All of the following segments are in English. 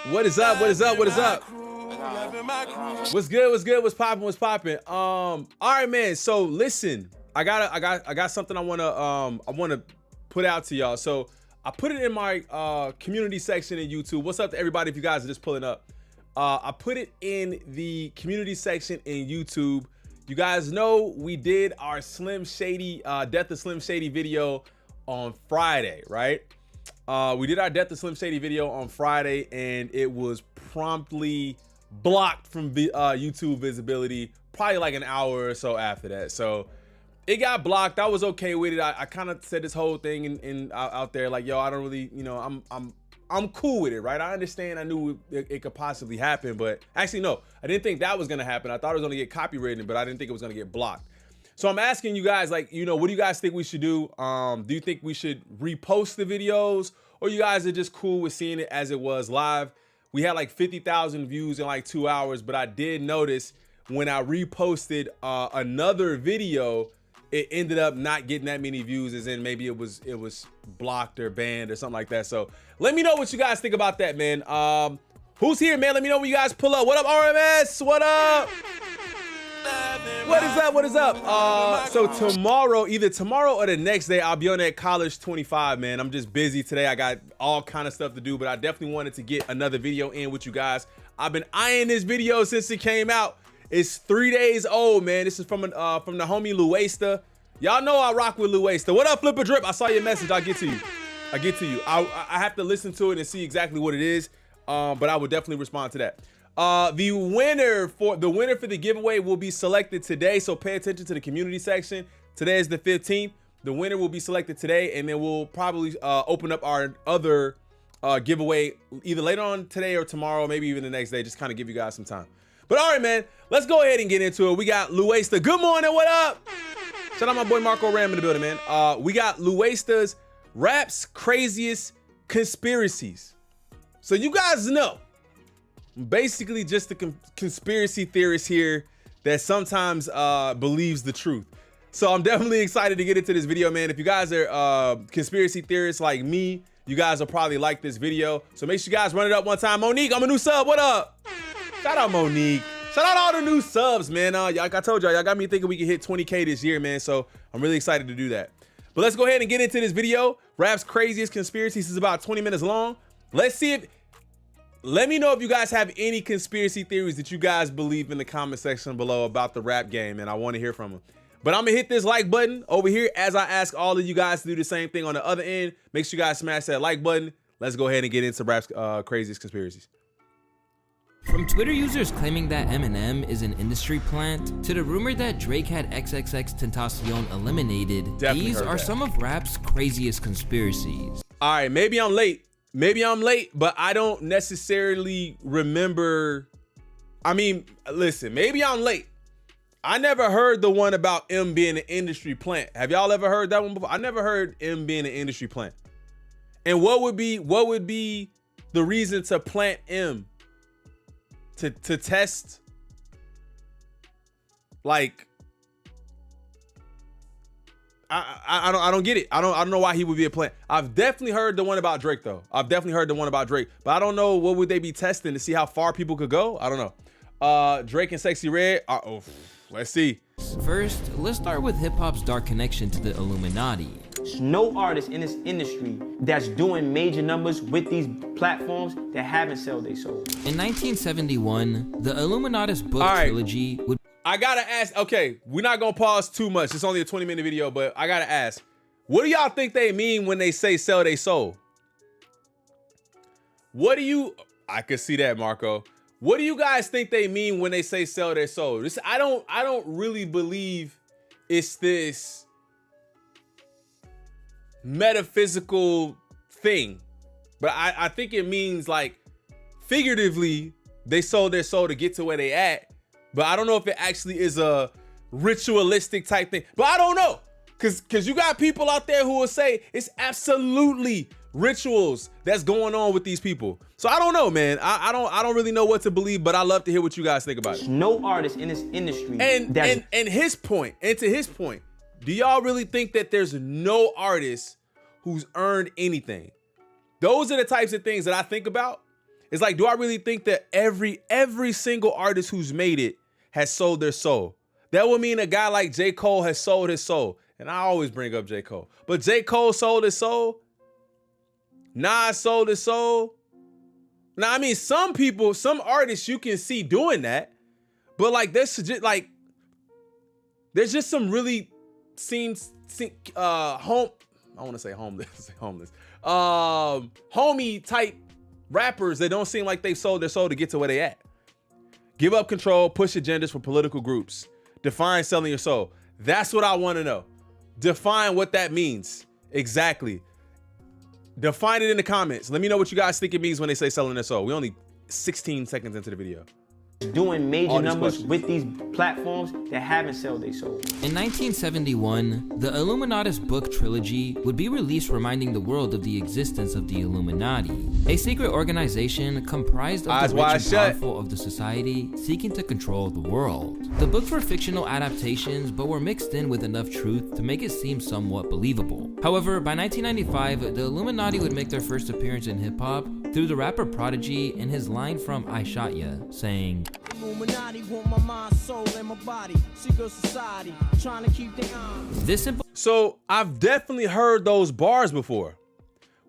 What is up? What is up? What is up? What's good? What's good? What's popping? What's popping? All right, man. So listen, I got something I wanna put out to y'all. So I put it in my community section in YouTube. What's up to everybody? If you guys are just pulling up, I put it in the community section in YouTube. You guys know we did our Slim Shady Death of Slim Shady video on Friday, right? We did our Death of Slim Shady video on Friday, and it was promptly blocked from YouTube visibility probably like an hour or so after that. So it got blocked. I was okay with it. I kind of said this whole thing in out there like, yo, I don't really, you know, I'm cool with it, right? I understand. I knew it could possibly happen, but actually no, I didn't think that was gonna happen. I thought it was gonna get copywritten, but I didn't think it was gonna get blocked. So I'm asking you guys, like, you know, what do you guys think we should do? Do you think we should repost the videos, or you guys are just cool with seeing it as it was live? We had like 50,000 views in like 2 hours, but I did notice when I reposted another video, it ended up not getting that many views, as in maybe it was blocked or banned or something like that. So let me know what you guys think about that, man. Who's here, man? Let me know when you guys pull up. What up, RMS? What up? What is up? What is up? So tomorrow, either tomorrow or the next day, I'll be on that College 25, man. I'm just busy today. I got all kind of stuff to do, but I definitely wanted to get another video in with you guys. I've been eyeing this video since it came out. It's 3 days old, man. This is from the homie Louaista. Y'all know I rock with Louaista. What up, Flipper Drip? I saw your message. I'll get to you. I have to listen to it and see exactly what it is, but I will definitely respond to that. The winner for the giveaway will be selected today, so pay attention to the community section. Today is the 15th. The winner will be selected today, and then we'll probably open up our other giveaway either later on today or tomorrow, maybe even the next day, just kind of give you guys some time. But all right, man, let's go ahead and get into it. We got Louaista. Good morning, what up? Shout out my boy Marco Ram in the building, man. We got Louaista's Rap's Craziest Conspiracies. So you guys know, basically just a conspiracy theorist here that sometimes believes the truth. So I'm definitely excited to get into this video, man. If you guys are conspiracy theorists like me, you guys will probably like this video. So make sure you guys run it up one time. Monique, I'm a new sub. What up? Shout out Monique. Shout out all the new subs, man. Like I told y'all, y'all got me thinking we can hit 20K this year, man. So I'm really excited to do that. But let's go ahead and get into this video. Rap's Craziest Conspiracies is about 20 minutes long. Let's see if, let me know if you guys have any conspiracy theories that you guys believe in the comment section below about the rap game, and I want to hear from them. But I'm gonna hit this like button over here as I ask all of you guys to do the same thing on the other end. Make sure you guys smash that like button. Let's go ahead and get into Rap's Craziest Conspiracies. From Twitter users claiming that Eminem is an industry plant, to the rumor that Drake had XXXTentacion eliminated, Definitely these are some of Rap's craziest conspiracies. All right, maybe I'm late. Maybe I'm late, but I don't necessarily remember. I mean, listen, maybe I'm late. I never heard the one about M being an industry plant. Have y'all ever heard that one before? I never heard M being an industry plant. And what would be the reason to plant M? To test, like, I don't get it. I don't know why he would be a plant. I've definitely heard the one about Drake though. I've definitely heard the one about Drake, but I don't know what would they be testing to see how far people could go. I don't know. Drake and Sexy Red. Let's see. First, let's start with hip-hop's dark connection to the Illuminati. There's no artist in this industry that's doing major numbers with these platforms that haven't sold their soul. In 1971, the Illuminati's book trilogy would... I gotta ask, okay, we're not gonna pause too much. It's only a 20-minute video, but I gotta ask, what do y'all think they mean when they say sell their soul? What do you, I could see that, Marco. What do you guys think they mean when they say sell their soul? This, I don't really believe it's this metaphysical thing, but I think it means like figuratively they sold their soul to get to where they at, but I don't know if it actually is a ritualistic type thing. But I don't know, because you got people out there who will say it's absolutely rituals that's going on with these people. So I don't know, man. I don't really know what to believe, but I love to hear what you guys think about it. No artist in this industry. And to his point, do y'all really think that there's no artist who's earned anything? Those are the types of things that I think about. It's like, do I really think that every single artist who's made it has sold their soul? That would mean a guy like J. Cole has sold his soul. And I always bring up J. Cole. But J. Cole sold his soul. Nas sold his soul. Now, I mean, some people, some artists you can see doing that. But like, there's just some really I want to say homeless, homie type rappers that don't seem like they've sold their soul to get to where they at. Give up control, push agendas for political groups. Define selling your soul. That's what I want to know. Define what that means. Exactly. Define it in the comments. Let me know what you guys think it means when they say selling their soul. We're only 16 seconds into the video. Doing major numbers with these platforms that haven't sold their soul. In 1971, the Illuminatus book trilogy would be released, reminding the world of the existence of the Illuminati, a secret organization comprised of the rich and powerful of the society seeking to control the world. The books were fictional adaptations, but were mixed in with enough truth to make it seem somewhat believable. However, by 1995, the Illuminati would make their first appearance in hip-hop through the rapper Prodigy in his line from I Shot Ya, saying, Illuminati want my mind, soul, and my body. Secret society, trying to keep their this simple. So I've definitely heard those bars before.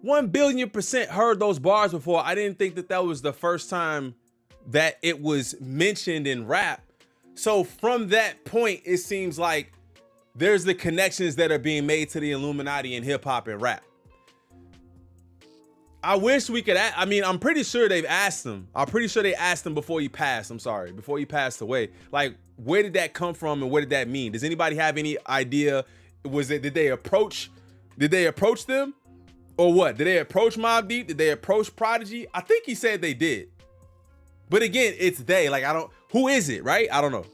1,000,000,000% heard those bars before. I didn't think that was the first time that it was mentioned in rap. So from that point, it seems like there's the connections that are being made to the Illuminati in hip hop and rap. I wish we could, I mean, I'm pretty sure they've asked him. I'm pretty sure they asked him before he passed. Before he passed away. Like, where did that come from and what did that mean? Does anybody have any idea? Did they approach them? Or what? Did they approach Mobb Deep? Did they approach Prodigy? I think he said they did. But again, it's they. Like, who is it, right? I don't know.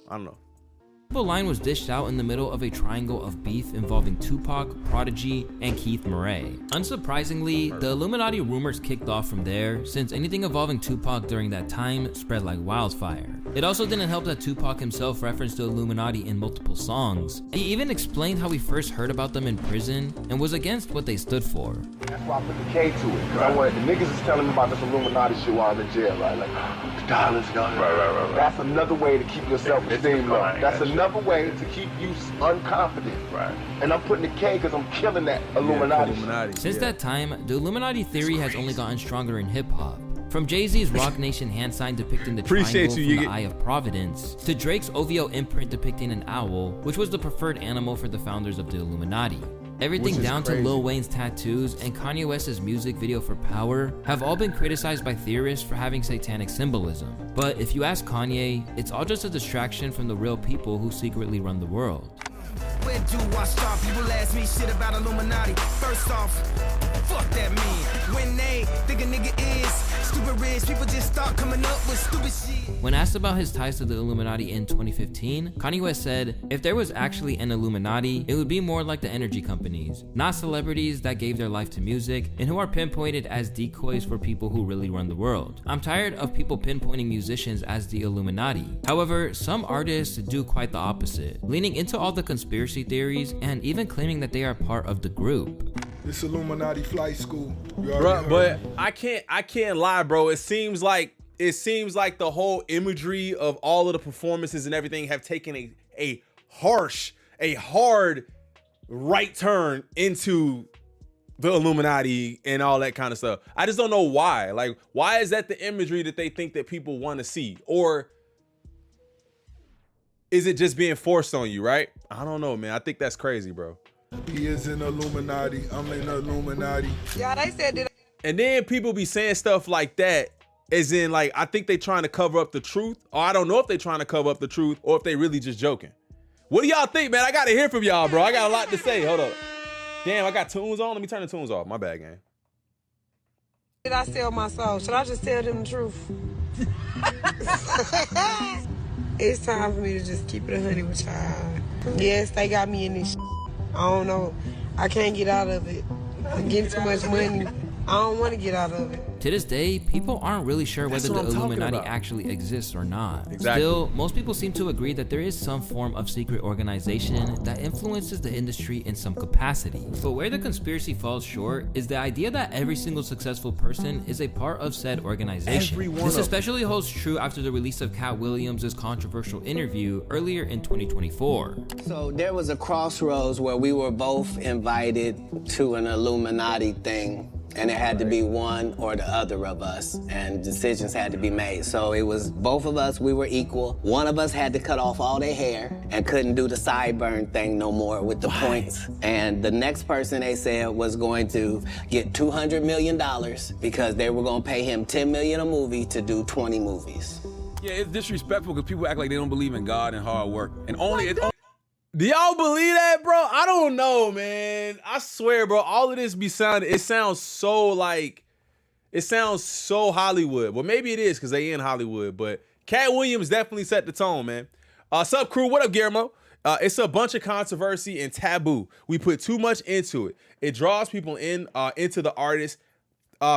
The line was dished out in the middle of a triangle of beef involving Tupac, Prodigy, and Keith Murray. Unsurprisingly, the Illuminati rumors kicked off from there, since anything involving Tupac during that time spread like wildfire. It also didn't help that Tupac himself referenced the Illuminati in multiple songs. He even explained how he first heard about them in prison and was against what they stood for. That's why I put the K to it, because the niggas is telling me about this Illuminati shit while I'm in jail, right? Like, the dollars gone. Right. That's another way to keep your self-esteem low. That's another way to keep you unconfident. Right. And I'm putting the K because I'm killing that Illuminati. Since that time, the Illuminati theory has only gotten stronger in hip-hop. From Jay-Z's Rock Nation hand sign depicting the triangle from the Eye of Providence, to Drake's OVO imprint depicting an owl, which was the preferred animal for the founders of the Illuminati. Everything down to Lil Wayne's tattoos and Kanye West's music video for Power have all been criticized by theorists for having satanic symbolism. But if you ask Kanye, it's all just a distraction from the real people who secretly run the world. Where do I start? People ask me shit about Illuminati. First off, fuck that mean. When they think a nigga is stupid rich, people just start coming up with stupid shit. When asked about his ties to the Illuminati in 2015, Kanye West said, if there was actually an Illuminati, it would be more like the energy companies, not celebrities that gave their life to music and who are pinpointed as decoys for people who really run the world. I'm tired of people pinpointing musicians as the Illuminati. However, some artists do quite the opposite, leaning into all the conspiracy theories and even claiming that they are part of the group. This Illuminati flight school. Bro, but I can't lie, bro. It seems like the whole imagery of all of the performances and everything have taken a hard right turn into the Illuminati and all that kind of stuff. I just don't know why. Like, why is that the imagery that they think that people want to see? Or is it just being forced on you, right? I don't know, man. I think that's crazy, bro. He is in Illuminati. I'm in Illuminati. Yeah, they said that. And then people be saying stuff like that, as in, like, I think they trying to cover up the truth, or I don't know if they trying to cover up the truth, or if they really just joking. What do y'all think, man? I gotta hear from y'all, bro. I got a lot to say. Hold up. Damn, I got tunes on. Let me turn the tunes off. My bad, gang. Did I sell my soul? Should I just tell them the truth? It's time for me to just keep it 100 with y'all. Yes, they got me in this shit. I don't know. I can't get out of it. I'm getting too much money. I don't want to get out of it. To this day, people aren't really sure whether the Illuminati actually exists or not. Exactly. Still, most people seem to agree that there is some form of secret organization that influences the industry in some capacity. But where the conspiracy falls short is the idea that every single successful person is a part of said organization. This especially holds true after the release of Katt Williams' controversial interview earlier in 2024. So there was a crossroads where we were both invited to an Illuminati thing, and it had to be one or the other of us, and decisions had to be made. So it was both of us, we were equal. One of us had to cut off all their hair and couldn't do the sideburn thing no more with the points. And the next person, they said, was going to get $200 million because they were gonna pay him $10 million a movie to do 20 movies. Yeah, it's disrespectful because people act like they don't believe in God and hard work. And Do y'all believe that, bro? I don't know, man. I swear, bro, all of this it sounds so like, it sounds so Hollywood. Well, maybe it is because they in Hollywood, but Katt Williams definitely set the tone, man. Sup, crew? What up, Guillermo? It's a bunch of controversy and taboo. We put too much into it. It draws people into the artist.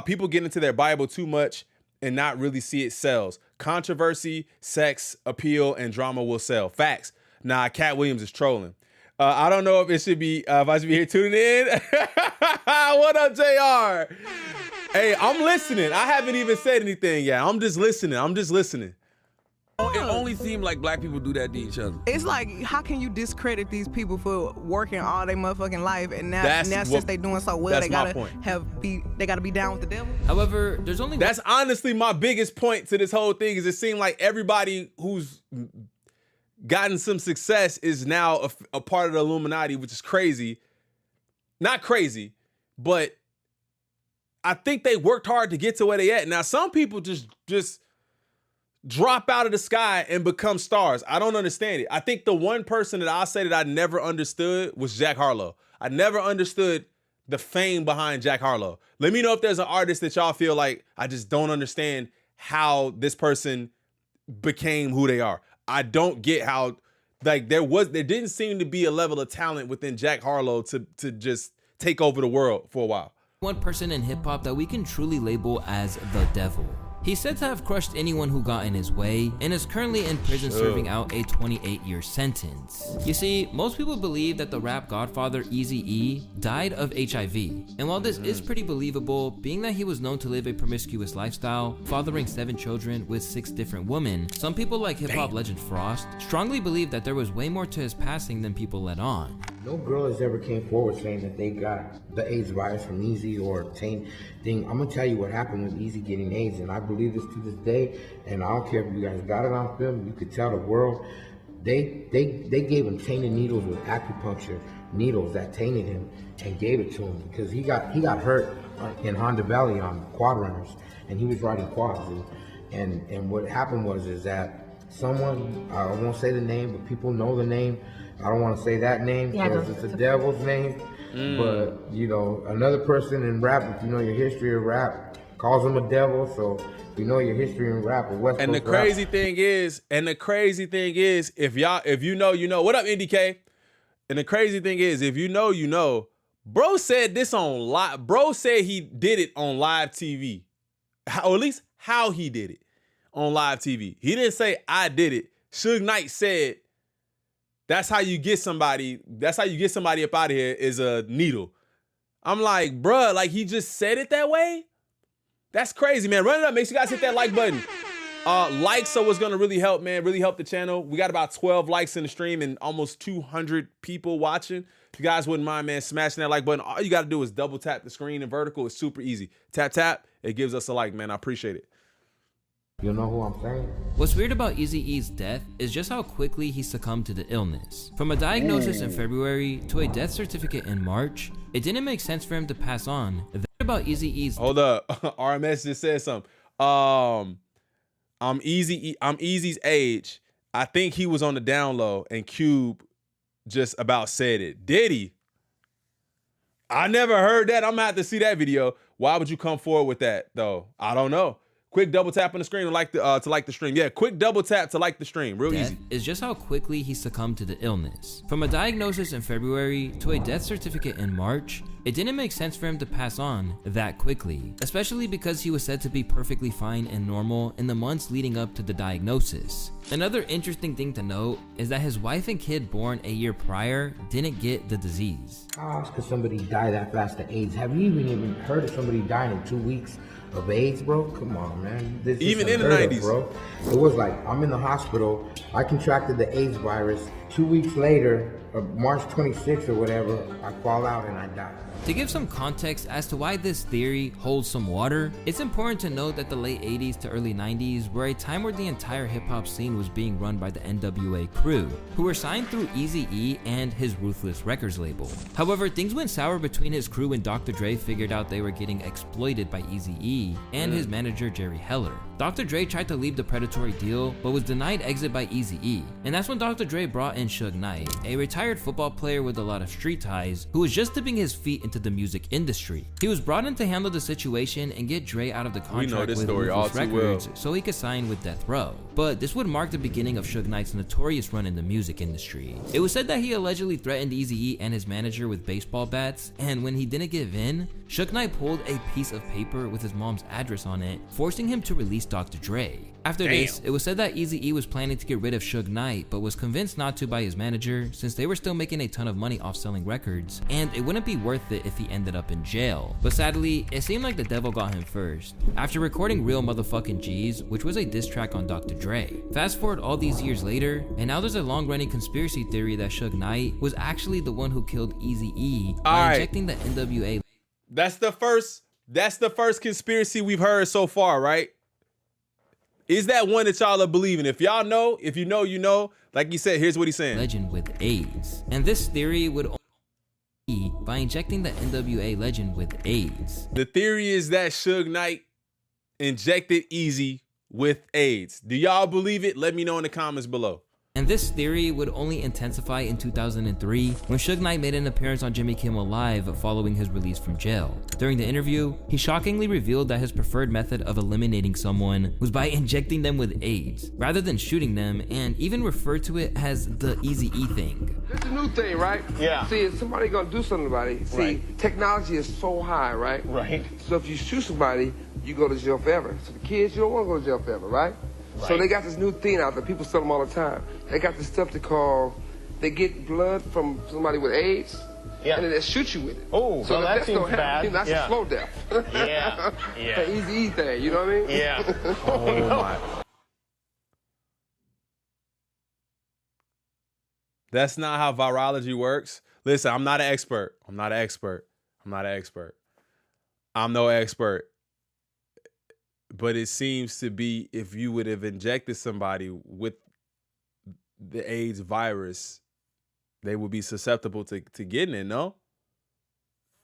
People get into their Bible too much and not really see it sells. Controversy, sex, appeal, and drama will sell. Facts. Nah, Katt Williams is trolling. I don't know if it should be, if I should be here tuning in. What up, JR? Hey, I'm listening. I haven't even said anything yet. I'm just listening. It only seemed like black people do that to each other. It's like, how can you discredit these people for working all their motherfucking life, and now since they doing so well, they gotta be down with the devil? However, there's only that's honestly my biggest point to this whole thing. Is it seemed like everybody who's gotten some success is now a part of the Illuminati, which is crazy. Not crazy, but I think they worked hard to get to where they at. Now, some people just drop out of the sky and become stars. I don't understand it. I think the one person that I'll say that I never understood was Jack Harlow. I never understood the fame behind Jack Harlow. Let me know if there's an artist that y'all feel like I just don't understand how this person became who they are. I don't get how, like, there didn't seem to be a level of talent within Jack Harlow to just take over the world for a while. One person in hip hop that we can truly label as the devil. He's said to have crushed anyone who got in his way and is currently in prison serving out a 28-year sentence. You see, most people believe that the rap godfather Eazy-E died of HIV. And while this is pretty believable, being that he was known to live a promiscuous lifestyle, fathering 7 children with 6 different women, some people like hip-hop legend Frost strongly believe that there was way more to his passing than people let on. No girl has ever came forward saying that they got the AIDS virus from Eazy or taint thing. I'm gonna tell you what happened with Eazy getting AIDS, and I believe this to this day. And I don't care if you guys got it on film. You could tell the world. They gave him tainted needles with acupuncture needles that tainted him and gave it to him because he got hurt in Honda Valley on quad runners, and he was riding quads. And what happened is that someone, I won't say the name, but people know the name. I don't want to say that name because it's the devil's name. But, you know, another person in rap, if you know your history of rap, calls him a devil. So if you know your history in rap or West Coast and the crazy thing is, if you know, you know. What up, NDK? And the crazy thing is, if you know, you know. Bro said this on live. Bro said he did it on live TV. Or at least how he did it on live TV. He didn't say I did it. Suge Knight said, that's how you get somebody up out of here is a needle. I'm like, bruh, like he just said it that way? That's crazy, man. Run it up. Make sure you guys hit that like button. Likes are what's gonna really help, man. Really help the channel. We got about 12 likes in the stream and almost 200 people watching. If you guys wouldn't mind, man, smashing that like button. All you gotta do is double tap the screen in vertical. It's super easy. Tap, tap. It gives us a like, man. I appreciate it. You know who I'm saying? What's weird about Eazy-E's death is just how quickly he succumbed to the illness. From a diagnosis in February to a death certificate in March, it didn't make sense for him to pass on. The thing about Eazy-E's— Hold up, RMS just said something. I'm Eazy's age. I think he was on the down low and Cube just about said it. Diddy? I never heard that. I'm gonna have to see that video. Why would you come forward with that though? I don't know. Quick double tap on the screen to like the stream. Yeah, quick double tap to like the stream. Real Death easy. is just how quickly he succumbed to the illness. From a diagnosis in February to a death certificate in March, it didn't make sense for him to pass on that quickly, especially because he was said to be perfectly fine and normal in the months leading up to the diagnosis. Another interesting thing to note is that his wife and kid born a year prior didn't get the disease. How else could somebody die that fast of AIDS? Have you even heard of somebody dying in 2 weeks of AIDS, bro? Come on, man. This even in the 90s, bro. It was like, I'm in the hospital, I contracted the AIDS virus. 2 weeks later, March 26th or whatever, I fall out and I die. To give some context as to why this theory holds some water, it's important to note that the late 80s to early 90s were a time where the entire hip-hop scene was being run by the NWA crew, who were signed through Eazy-E and his Ruthless Records label. However, things went sour between his crew when Dr. Dre figured out they were getting exploited by Eazy-E and his manager Jerry Heller. Dr. Dre tried to leave the predatory deal, but was denied exit by Eazy-E. And that's when Dr. Dre brought in Suge Knight, a retired football player with a lot of street ties, who was just dipping his feet into the music industry. He was brought in to handle the situation and get Dre out of the contract with Ruthless Records so he could sign with Death Row. But this would mark the beginning of Suge Knight's notorious run in the music industry. It was said that he allegedly threatened Eazy-E and his manager with baseball bats, and when he didn't give in, Suge Knight pulled a piece of paper with his mom's address on it, forcing him to release Dr. Dre. After this, it was said that Eazy-E was planning to get rid of Suge Knight, but was convinced not to by his manager since they were still making a ton of money off selling records, and it wouldn't be worth it if he ended up in jail. But sadly, it seemed like the devil got him first. After recording Real Motherfucking G's, which was a diss track on Dr. Dre. Fast forward all these years later, and now there's a long-running conspiracy theory that Suge Knight was actually the one who killed Eazy-E by injecting the NWA. That's the first conspiracy we've heard so far, right? Is that one that y'all are believing? If y'all know, if you know, you know. Like he said, here's what he's saying. Legend with AIDS. And this theory would only be by injecting the NWA legend with AIDS. The theory is that Suge Knight injected Eazy with AIDS. Do y'all believe it? Let me know in the comments below. And this theory would only intensify in 2003 when Suge Knight made an appearance on Jimmy Kimmel Live following his release from jail. During the interview, he shockingly revealed that his preferred method of eliminating someone was by injecting them with AIDS, rather than shooting them, and even referred to it as the Eazy-E thing. It's a new thing, right? Yeah. See, if somebody gonna do something about it, technology is so high, right? Right. So if you shoot somebody, you go to jail forever. So the kids, you don't want to go to jail forever, right? So they got this new thing out there. People sell them all the time. They got this stuff they get blood from somebody with AIDS, and then they shoot you with it. Oh, so well, that seems bad. You know, that's a slow death. Yeah. The Eazy-E thing, you know what I mean? Yeah. Oh my. That's not how virology works. Listen, I'm not an expert. I'm no expert. But it seems to be if you would have injected somebody with the AIDS virus, they would be susceptible to getting it, no?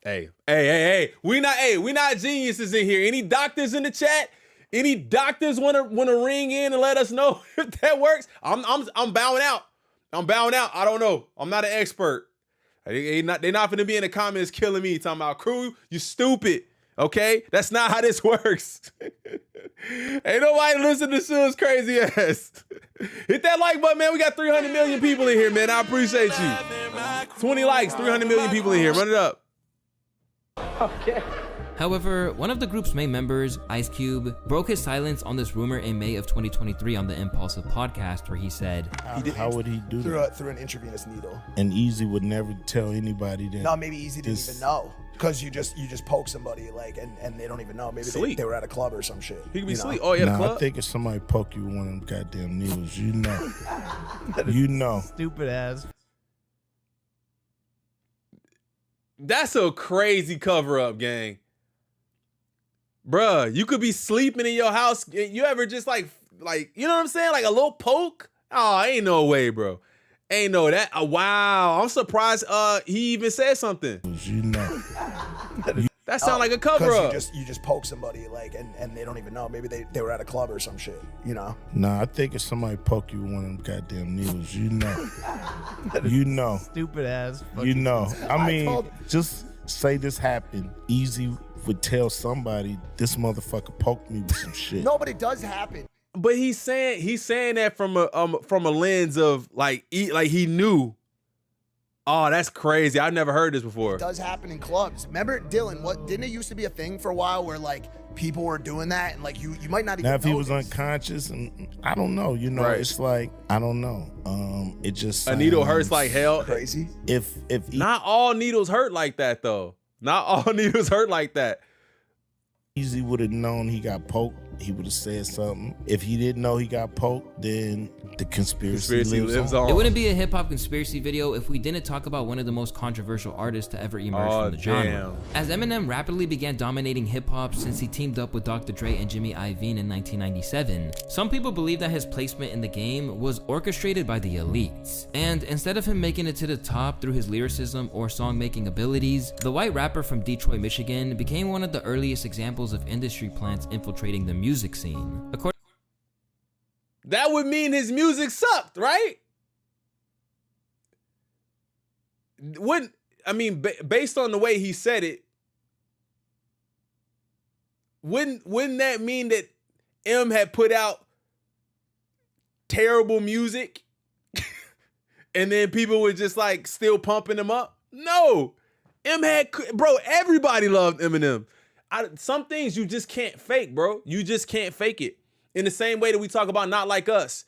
Hey. We not geniuses in here. Any doctors in the chat? Any doctors wanna ring in and let us know if that works? I'm bowing out. I don't know. I'm not an expert. They're not gonna be in the comments killing me, talking about crew, you stupid. Okay? That's not how this works. Ain't nobody listen to Suge's crazy ass. Hit that like button, man. We got 300 million people in here, man. I appreciate you. 20 likes, 300 million people in here. Run it up. Okay. However, one of the group's main members, Ice Cube, broke his silence on this rumor in May of 2023 on the Impulsive podcast, where he said, How would he do that? Through an intravenous needle. And Eazy would never tell anybody that. No, maybe Eazy didn't even know. Because you just poke somebody and they don't even know. Maybe they were at a club or some shit. He could be asleep. Oh, yeah, the club? I think if somebody poke you with one of them goddamn needles, you know. You know. Stupid ass. That's a crazy cover-up, gang. Bruh, you could be sleeping in your house. You ever just like, you know what I'm saying? Like a little poke? Oh, ain't no way, bro. Ain't no that. Wow. I'm surprised he even said something. You know. That sound like a cover-up. You just poke somebody and they don't even know. Maybe they were at a club or some shit, you know? Nah, I think if somebody poke you with one of them goddamn needles, you know. You know. Stupid ass. You know. I mean, just say this happened. Eazy would tell somebody, this motherfucker poked me with some shit. No, but it does happen. But he's saying that from a lens of like he knew. Oh, that's crazy. I've never heard this before. It does happen in clubs. Remember, Dylan, didn't it used to be a thing for a while where like people were doing that and like you might not even now if know he was this. unconscious, and I don't know, Right. It's like, I don't know. It just A needle hurts like hell. Crazy. If not all needles hurt like that though. Not all needles hurt like that. Eazy would have known he got poked, he would have said something. If he didn't know he got poked, then the conspiracy lives on. It wouldn't be a hip-hop conspiracy video if we didn't talk about one of the most controversial artists to ever emerge from the genre. As Eminem rapidly began dominating hip-hop since he teamed up with Dr. Dre and Jimmy Iovine in 1997, some people believe that his placement in the game was orchestrated by the elites. And instead of him making it to the top through his lyricism or song-making abilities, the white rapper from Detroit, Michigan became one of the earliest examples of industry plants infiltrating the music scene. That would mean his music sucked, right? Based on the way he said it, wouldn't that mean that M had put out terrible music and then people were just like still pumping him up? No. Everybody loved Eminem. Some things you just can't fake, bro. You just can't fake it. In the same way that we talk about Not Like Us.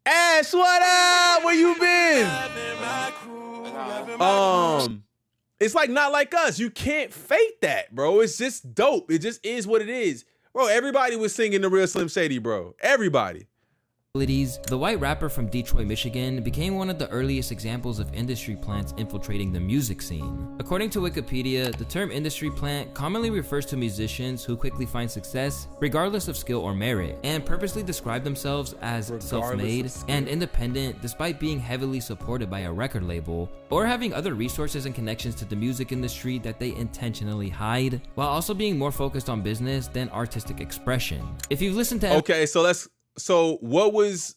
Ash, what up? Where you been? It's like Not Like Us. You can't fake that, bro. It's just dope. It just is what it is. Bro, everybody was singing The Real Slim Shady, bro. Everybody. The white rapper from Detroit, Michigan became one of the earliest examples of industry plants infiltrating the music scene. According to Wikipedia, the term industry plant commonly refers to musicians who quickly find success regardless of skill or merit, and purposely describe themselves as self-made and independent despite being heavily supported by a record label or having other resources and connections to the music industry that they intentionally hide, while also being more focused on business than artistic expression. If you've listened to So what was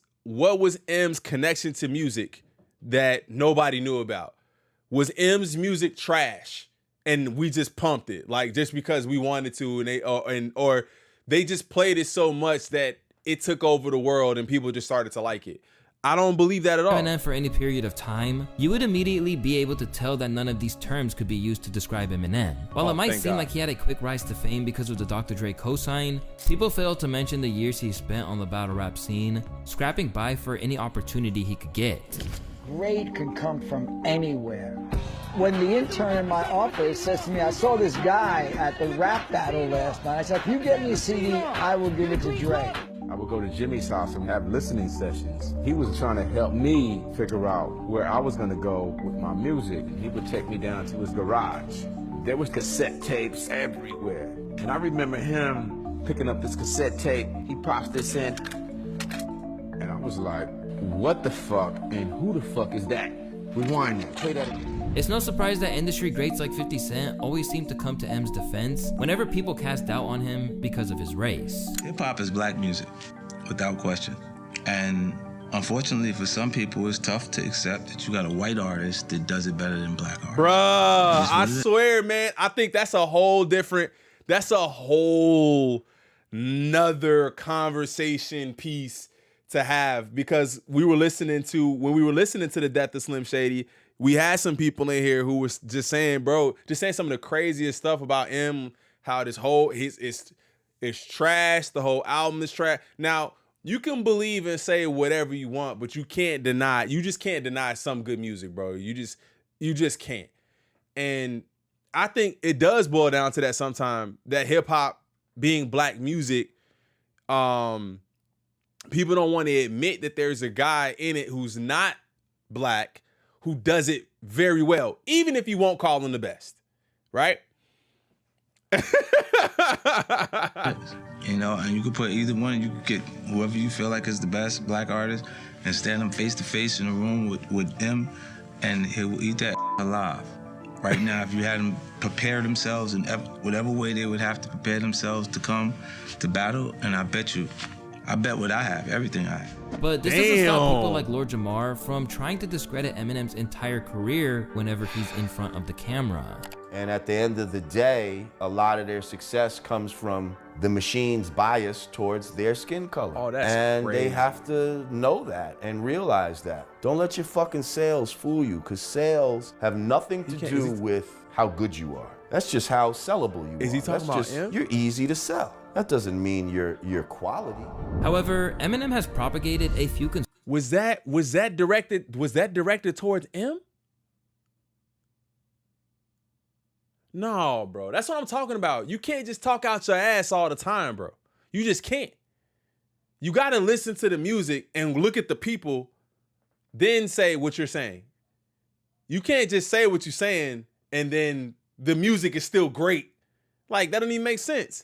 M's connection to music that nobody knew about? Was M's music trash and we just pumped it like just because we wanted to, and or they just played it so much that it took over the world and people just started to like it? I don't believe that at all. Eminem for any period of time, you would immediately be able to tell that none of these terms could be used to describe Eminem. While it might seem like he had a quick rise to fame because of the Dr. Dre cosign, people fail to mention the years he spent on the battle rap scene, scrapping by for any opportunity he could get. Great can come from anywhere. When the intern in my office says to me, I saw this guy at the rap battle last night, I said, if you get me a CD, I will give it to Dre. I would go to Jimmy's house and have listening sessions. He was trying to help me figure out where I was gonna go with my music. He would take me down to his garage. There was cassette tapes everywhere. And I remember him picking up this cassette tape. He pops this in. And I was like, what the fuck and who the fuck is that? Rewind that, play that again. It's no surprise that industry greats like 50 Cent always seem to come to M's defense whenever people cast doubt on him because of his race. Hip-hop is black music, without question. And unfortunately for some people, it's tough to accept that you got a white artist that does it better than black artists. Bruh, I swear, man, I think that's a whole nother conversation piece to have, because when we were listening to the Death of Slim Shady, we had some people in here who was just saying, some of the craziest stuff about him, how this whole it's trash, the whole album is trash. Now, you can believe and say whatever you want, but you just can't deny some good music, bro. You just can't. And I think it does boil down to that sometimes, that hip hop being black music, people don't want to admit that there's a guy in it who's not black who does it very well, even if you won't call him the best, right? You know, and you could put either one, you could get whoever you feel like is the best black artist and stand them face to face in a room with him, and he will eat that alive. Right now, if you had them prepare themselves in whatever way they would have to prepare themselves to come to battle, and I bet you I bet what I have, everything I have. But this doesn't stop people like Lord Jamar from trying to discredit Eminem's entire career whenever he's in front of the camera. And at the end of the day, a lot of their success comes from the machine's bias towards their skin color. Oh, that's and crazy. They have to know that and realize that. Don't let your fucking sales fool you, because sales have nothing to do with how good you are. That's just how sellable you are. Is he talking about him? You're easy to sell. That doesn't mean you're quality. However, Eminem has propagated a few Was that directed towards M? No, bro. That's what I'm talking about. You can't just talk out your ass all the time, bro. You just can't. You got to listen to the music and look at the people, then say what you're saying. You can't just say what you're saying and then the music is still great. Like, that don't even make sense.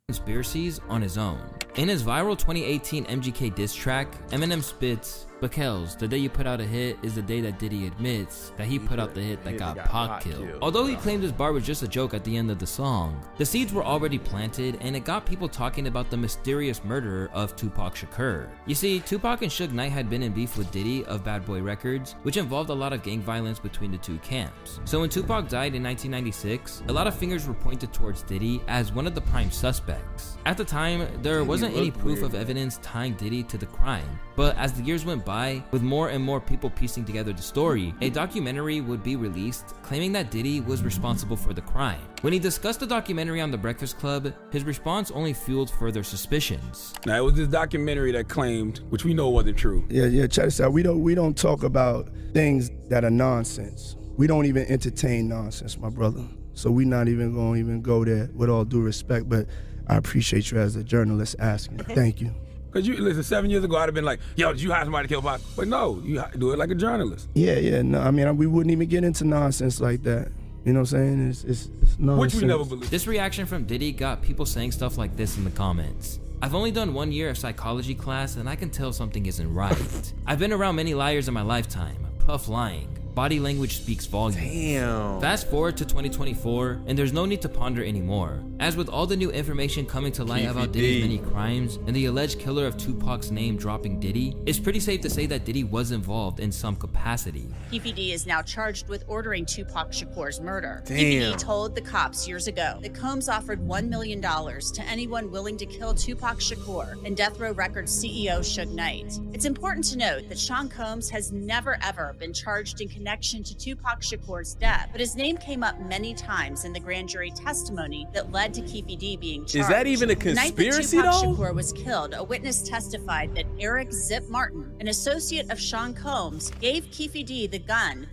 Conspiracies on his own. In his viral 2018 MGK diss track, Eminem spits, "Because the day you put out a hit is the day that Diddy admits that he put out the hit that got Pac killed." Although he claimed his bar was just a joke at the end of the song, the seeds were already planted and it got people talking about the mysterious murderer of Tupac Shakur. You see, Tupac and Suge Knight had been in beef with Diddy of Bad Boy Records, which involved a lot of gang violence between the two camps. So when Tupac died in 1996, a lot of fingers were pointed towards Diddy as one of the prime suspects. At the time, there wasn't any proof of evidence tying Diddy to the crime, but as the years went by, with more and more people piecing together the story, a documentary would be released claiming that Diddy was responsible for the crime. When he discussed the documentary on The Breakfast Club, his response only fueled further suspicions. Now, it was this documentary that claimed, which we know wasn't true. Yeah, check this out. We don't talk about things that are nonsense. We don't even entertain nonsense, my brother. So we're not even going to go there, with all due respect, but I appreciate you as a journalist asking. Thank you. Because listen, 7 years ago, I'd have been like, yo, did you hire somebody to kill Pac? But no, you do it like a journalist. Yeah, no, I mean, we wouldn't even get into nonsense like that. You know what I'm saying? It's nonsense. Which we never believed. This reaction from Diddy got people saying stuff like this in the comments. I've only done 1 year of psychology class and I can tell something isn't right. I've been around many liars in my lifetime. Puff lying. Body language speaks volumes. Damn. Fast forward to 2024, and there's no need to ponder anymore. As with all the new information coming to light about Diddy's many crimes, and the alleged killer of Tupac's name dropping Diddy, it's pretty safe to say that Diddy was involved in some capacity. PPD is now charged with ordering Tupac Shakur's murder. Damn. PPD told the cops years ago that Combs offered $1 million to anyone willing to kill Tupac Shakur and Death Row Records CEO Suge Knight. It's important to note that Sean Combs has never ever been charged in connection to Tupac Shakur's death, but his name came up many times in the grand jury testimony that led to Keefe D being charged. Is that even a conspiracy, the night that though? Tupac Shakur was killed, a witness testified that Eric Zip Martin, an associate of Sean Combs, gave Keefe D the gun.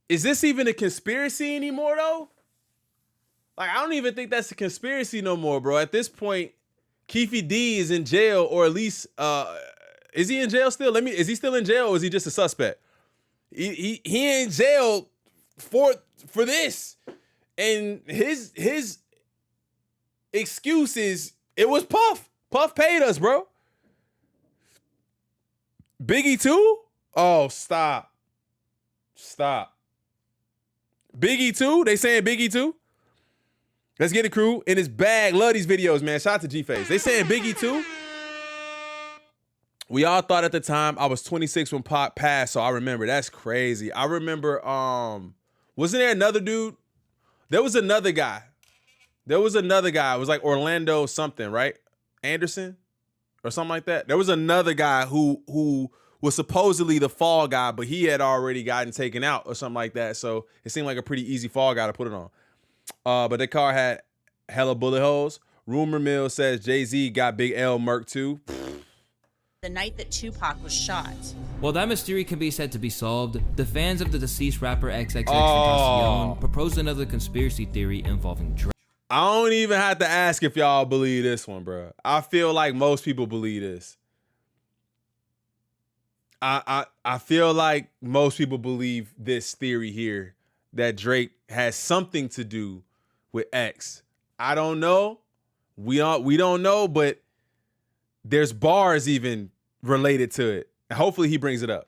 Is this even a conspiracy anymore, though? Like, I don't even think that's a conspiracy no more, bro. At this point, Keefe D is in jail, or at least, is he in jail still? Is he still in jail, or is he just a suspect? He in jail for this, and his excuse is it was Puff. Puff paid us, bro. Biggie too? Oh, stop. Biggie too? They saying Biggie too? Let's get it, crew. In his bag. Love these videos, man. Shout out to G-Face. They saying Biggie too? We all thought at the time I was 26 when Pac passed, so I remember. That's crazy. I remember, wasn't there another dude? There was another guy. It was like Orlando something, right? Anderson or something like that. There was another guy who was supposedly the fall guy, but he had already gotten taken out or something like that. So it seemed like a pretty easy fall guy to put it on. But the car had hella bullet holes. Rumor mill says Jay-Z got Big L murked too. The night that Tupac was shot. While that mystery can be said to be solved, the fans of the deceased rapper XXXTentacion proposed another conspiracy theory involving drugs. I don't even have to ask if y'all believe this one, bro. I feel like most people believe this. I feel like most people believe this theory here that Drake has something to do with X. I don't know. We don't know, but there's bars even related to it. Hopefully he brings it up.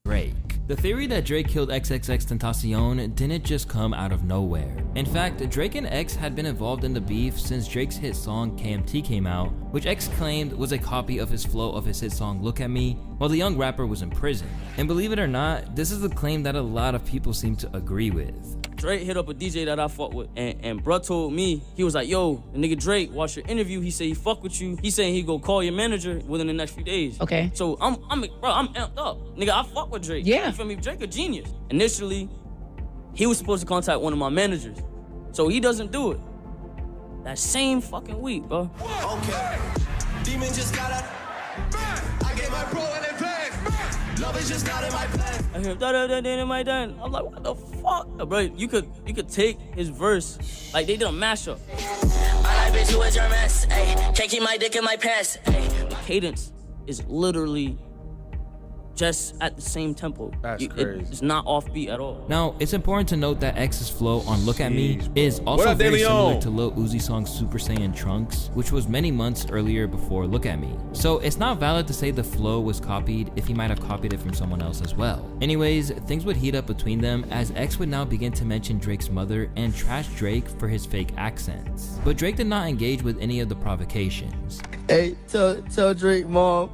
Drake. The theory that Drake killed XXXTentacion didn't just come out of nowhere. In fact, Drake and X had been involved in the beef since Drake's hit song KMT came out, which X claimed was a copy of his flow of his hit song Look At Me while the young rapper was in prison. And believe it or not, this is a claim that a lot of people seem to agree with. Drake hit up a DJ that I fuck with, and bruh told me, he was like, yo, the nigga Drake, watch your interview, he said he fuck with you. He saying he go call your manager within the next few days. Okay. So I'm amped up. Nigga, I fuck with Drake. Yeah. You feel me? Drake a genius. Initially, he was supposed to contact one of my managers. So he doesn't do it. That same fucking week, bro. Okay. Demon just got out. I gave my bro an advance. Love is just not in my plan. I hear in my done. I'm like, what the fuck? Bro, you could take his verse, like they did a mashup. I bitch, you was your mess. Ay, can't keep my dick in my pants. The cadence is literally just at the same tempo. That's crazy. It's not offbeat at all. Now, it's important to note that X's flow on Look At Me is also very similar to Lil Uzi song's Super Saiyan Trunks, which was many months earlier before Look At Me. So it's not valid to say the flow was copied if he might have copied it from someone else as well. Anyways, things would heat up between them as X would now begin to mention Drake's mother and trash Drake for his fake accents. But Drake did not engage with any of the provocations. Hey, tell Drake, mom,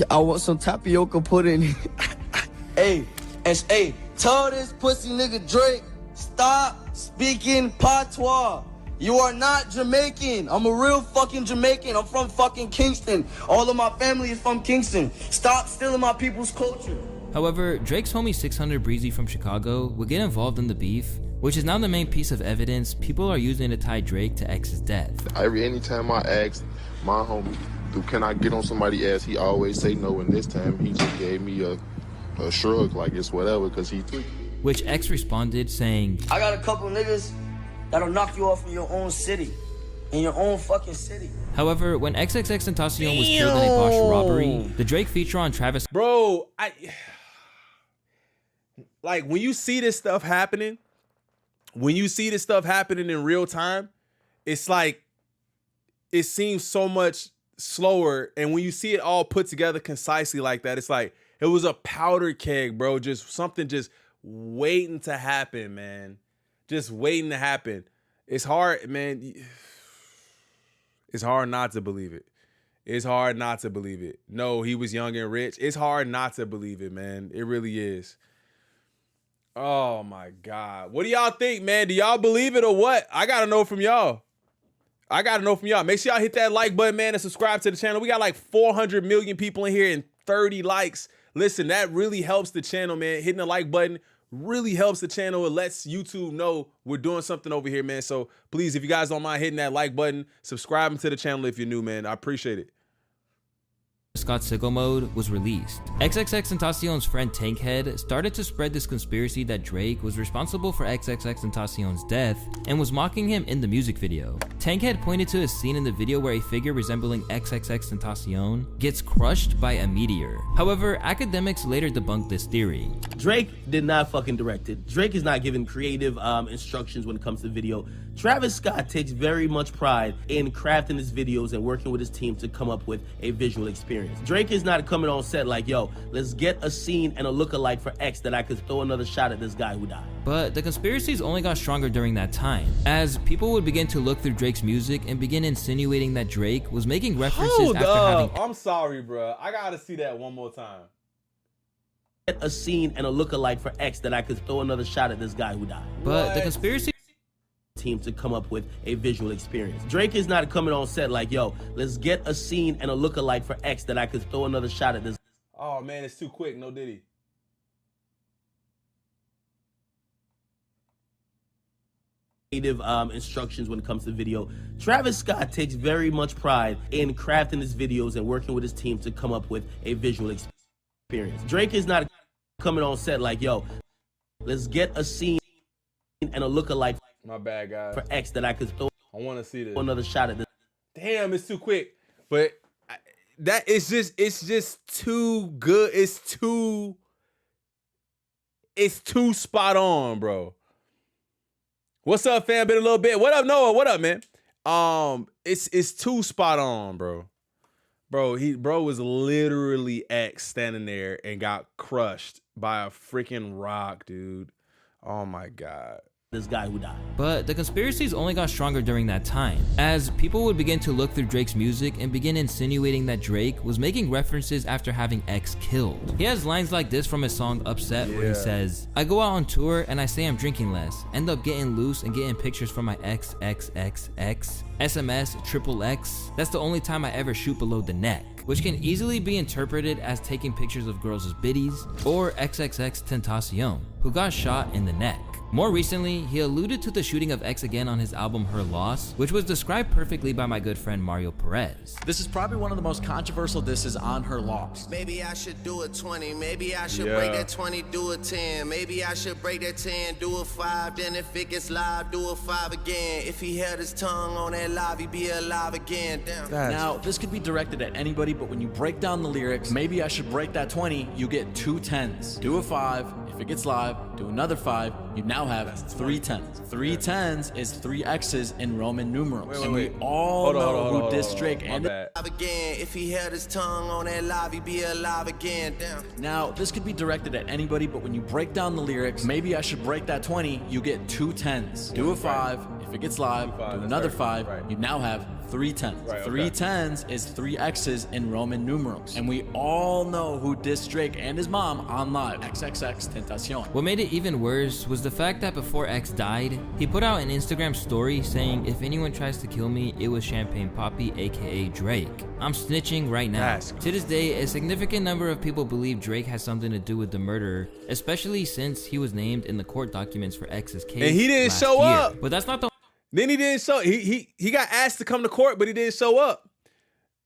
I want some tapioca pudding. Hey, tell this pussy nigga Drake, stop speaking patois. You are not Jamaican. I'm a real fucking Jamaican. I'm from fucking Kingston. All of my family is from Kingston. Stop stealing my people's culture. However, Drake's homie 600 Breezy from Chicago would get involved in the beef, which is now the main piece of evidence people are using to tie Drake to X's death. Anytime I ask my homie, can I get on somebody's ass, he always say no, and this time he just gave me a shrug, like it's whatever, because he tweaked. Which X responded saying, I got a couple niggas that'll knock you off in your own city. In your own fucking city. However, when XXXTentacion was killed in a botched robbery, the Drake feature on Travis... Bro, like when you see this stuff happening, in real time, it's like, it seems so much slower. And when you see it all put together concisely like that, it's like, it was a powder keg, bro. Just something just waiting to happen, man. Just waiting to happen. It's hard, man. It's hard not to believe it. It's hard not to believe it. No, he was young and rich. It's hard not to believe it, man. It really is. Oh my God. What do y'all think, man? Do y'all believe it or what? I gotta know from y'all. Make sure y'all hit that like button, man, and subscribe to the channel. We got like 400 million people in here and 30 likes. Listen, that really helps the channel, man. Hitting the like button really helps the channel. It lets YouTube know we're doing something over here, man. So please, if you guys don't mind hitting that like button, subscribing to the channel if you're new, man. I appreciate it. Scott Sicko Mode was released. XXXTentacion's friend Tankhead started to spread this conspiracy that Drake was responsible for XXXTentacion's death and was mocking him in the music video. Tankhead pointed to a scene in the video where a figure resembling XXXTentacion gets crushed by a meteor. However, academics later debunked this theory. Drake did not fucking direct it. Drake is not giving creative instructions when it comes to video. Travis Scott takes very much pride in crafting his videos and working with his team to come up with a visual experience. Drake is not coming on set like, yo, let's get a scene and a lookalike for X that I could throw another shot at this guy who died. But the conspiracies only got stronger during that time, as people would begin to look through Drake's music and begin insinuating that Drake was making references I'm sorry, bro. I gotta see that one more time. Get a scene and a lookalike for X that I could throw another shot at this guy who died. But the conspiracy team to come up with a visual experience. Drake is not coming on set like, yo, let's get a scene and a lookalike for X that I could throw another shot at this. Oh man, it's too quick. No Diddy. Creative instructions when it comes to video. Travis Scott takes very much pride in crafting his videos and working with his team to come up with a visual experience. Drake is not coming on set like, yo, let's get a scene and a lookalike. My bad, guys. For X that I could throw. I want to see this. Another shot at this. Damn, it's too quick. But it's just too good. It's too spot on, bro. What's up, fam? Been a little bit. What up, Noah? What up, man? It's too spot on, bro. Bro was literally X standing there and got crushed by a freaking rock, dude. Oh my God. This guy who died. But the conspiracies only got stronger during that time, as people would begin to look through Drake's music and begin insinuating that Drake was making references after having X killed. He has lines like this from his song Upset, where he says, I go out on tour and I say I'm drinking less, end up getting loose and getting pictures from my XXXX, SMS, XXX. That's the only time I ever shoot below the neck, which can easily be interpreted as taking pictures of girls as biddies, or XXXTentacion, who got shot in the neck. More recently, he alluded to the shooting of X again on his album Her Loss, which was described perfectly by my good friend Mario Perez. This is probably one of the most controversial disses on Her Loss. Maybe I should do a 20, maybe I should break that 20, do a 10. Maybe I should break that 10, do a 5. Then if it gets live, do a 5 again. If he held his tongue on that live, he'd be alive again. Damn. Now, this could be directed at anybody, but when you break down the lyrics, maybe I should break that 20, you get 2 10s. Do a 5. If it gets live, do another 5. You now have 3 10s. 3 10s is 3 X's in Roman numerals. And we all know who dissed Drake and again. If he held his tongue on that live, he'd be alive again. Damn. Now, this could be directed at anybody, but when you break down the lyrics, maybe I should break that 20, you get 2 10s. Do a 5. If it gets live, do another 5. You now have 3 10s. 3 10s is 3 X's in Roman numerals. And we all know who dissed Drake and his mom on live. XXXTentacion. What made it even worse was the fact that before X died, he put out an Instagram story saying, if anyone tries to kill me, it was Champagne Papi, aka Drake. I'm snitching right now. To this day, a significant number of people believe Drake has something to do with the murder, especially since he was named in the court documents for X's case. And he didn't show up. But that's not the Then he didn't show. He got asked to come to court, but he didn't show up.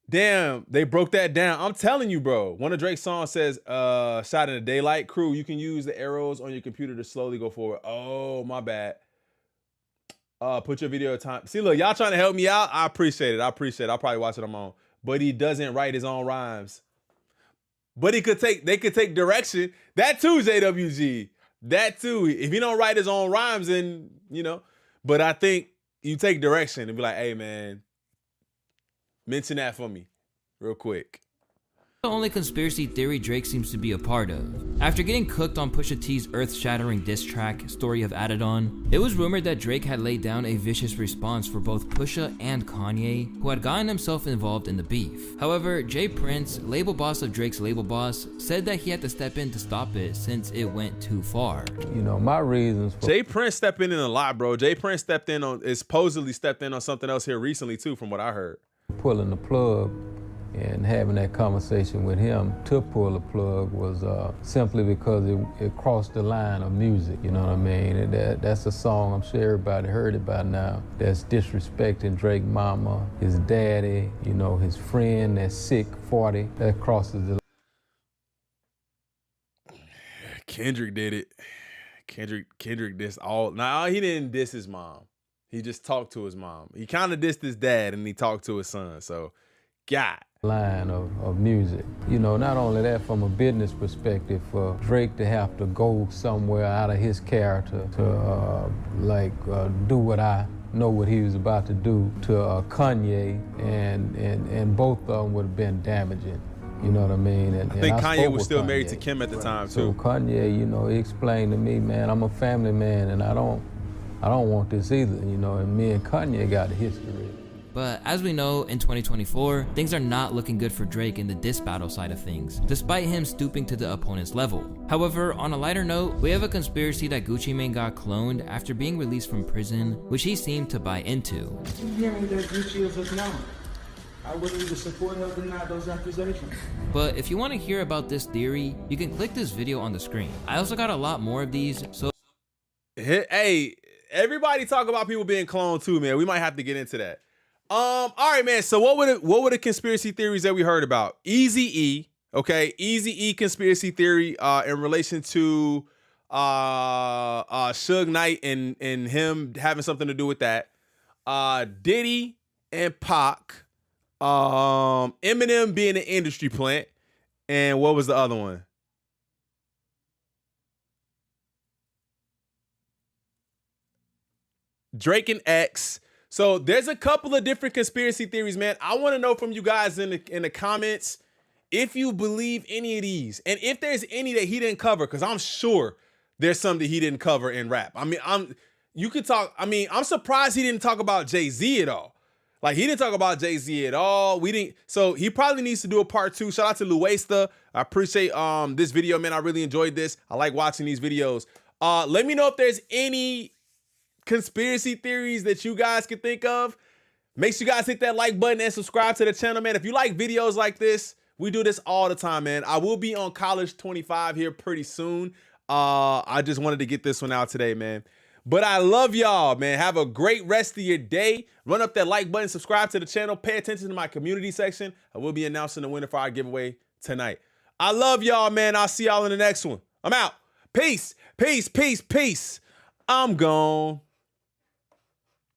Damn, they broke that down. I'm telling you, bro. One of Drake's songs says, shot in the daylight. Crew, you can use the arrows on your computer to slowly go forward. Oh, my bad. Put your video time. See, look, y'all trying to help me out. I appreciate it. I'll probably watch it on my own. But he doesn't write his own rhymes. But they could take direction. That too, JWG. That too. If he don't write his own rhymes, then, you know. But I think you take direction and be like, hey, man, mention that for me real quick. The only conspiracy theory Drake seems to be a part of. After getting cooked on Pusha T's earth-shattering diss track, Story of Adidon, it was rumored that Drake had laid down a vicious response for both Pusha and Kanye, who had gotten himself involved in the beef. However, Jay Prince, label boss of Drake's label boss, said that he had to step in to stop it since it went too far. You know, my reasons for Jay Prince stepping in a lot, bro. Jay Prince supposedly stepped in on something else here recently too, from what I heard. Pulling the plug and having that conversation with him to pull the plug was simply because it crossed the line of music, you know what I mean? And that's a song, I'm sure everybody heard it by now, that's disrespecting Drake mama, his daddy, you know, his friend that's sick, 40, that crosses the Kendrick did it. Kendrick dissed all. Nah, he didn't diss his mom. He just talked to his mom. He kind of dissed his dad and he talked to his son. So, God. Line of music. You know, not only that, from a business perspective, for Drake to have to go somewhere out of his character to do what I know what he was about to do to Kanye, and both of them would have been damaging. You know what I mean? And I think Kanye was still married to Kim at the time, too. So Kanye, you know, he explained to me, man, I'm a family man, and I don't want this either, you know, and me and Kanye got a history. But as we know, in 2024, things are not looking good for Drake in the diss battle side of things, despite him stooping to the opponent's level. However, on a lighter note, we have a conspiracy that Gucci Mane got cloned after being released from prison, which he seemed to buy into. You hear me that Gucci is his mom? I wouldn't even support or deny those accusations. But if you want to hear about this theory, you can click this video on the screen. I also got a lot more of these, so... Hey, everybody talk about people being cloned too, man. We might have to get into that. All right, man. So what were the conspiracy theories that we heard about? Eazy-E, okay? Eazy-E conspiracy theory in relation to Suge Knight and him having something to do with that. Diddy and Pac. Eminem being an industry plant. And what was the other one? Drake and X. So there's a couple of different conspiracy theories, man. I want to know from you guys in the comments if you believe any of these, and if there's any that he didn't cover, because I'm sure there's some that he didn't cover in rap. I mean, I'm surprised he didn't talk about Jay-Z at all. Like, he didn't talk about Jay-Z at all. So he probably needs to do a part 2. Shout out to Louaista. I appreciate this video, man. I really enjoyed this. I like watching these videos. Let me know if there's any conspiracy theories that you guys can think of. Make sure you guys hit that like button and subscribe to the channel, man. If you like videos like this, we do this all the time, man. I will be on College 25 here pretty soon. I just wanted to get this one out today, man. But I love y'all, man. Have a great rest of your day. Run up that like button, subscribe to the channel, pay attention to my community section. I will be announcing the winner for our giveaway tonight. I love y'all, man. I'll see y'all in the next one. I'm out. Peace, peace, peace, peace. I'm gone.